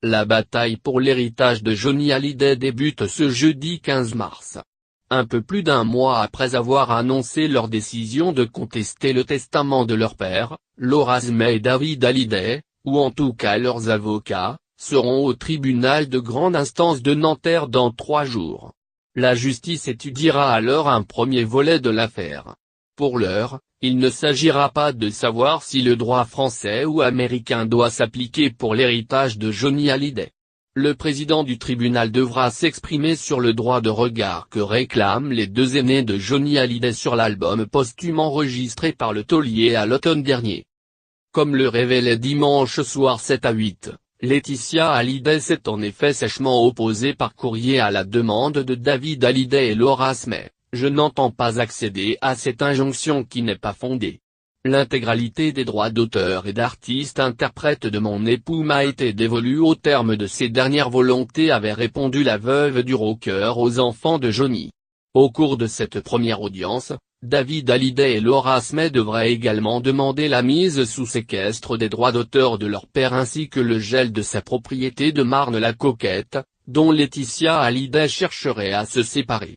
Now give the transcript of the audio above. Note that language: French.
La bataille pour l'héritage de Johnny Hallyday débute ce jeudi 15 mars. Un peu plus d'un mois après avoir annoncé leur décision de contester le testament de leur père, Laura May et David Hallyday, ou en tout cas leurs avocats, seront au tribunal de grande instance de Nanterre dans 3 jours. La justice étudiera alors un premier volet de l'affaire. Pour l'heure, il ne s'agira pas de savoir si le droit français ou américain doit s'appliquer pour l'héritage de Johnny Hallyday. Le président du tribunal devra s'exprimer sur le droit de regard que réclament les 2 aînés de Johnny Hallyday sur l'album posthume enregistré par le taulier à l'automne dernier. Comme le révélait dimanche soir 7 à 8, Laetitia Hallyday s'est en effet sèchement opposée par courrier à la demande de David Hallyday et Laura May. Je n'entends pas accéder à cette injonction qui n'est pas fondée. L'intégralité des droits d'auteur et d'artiste-interprète de mon époux m'a été dévolue au terme de ses dernières volontés, avait répondu la veuve du rocker aux enfants de Johnny. Au cours de cette première audience, David Hallyday et Laura May devraient également demander la mise sous séquestre des droits d'auteur de leur père ainsi que le gel de sa propriété de Marne-la-Coquette, dont Laetitia Hallyday chercherait à se séparer.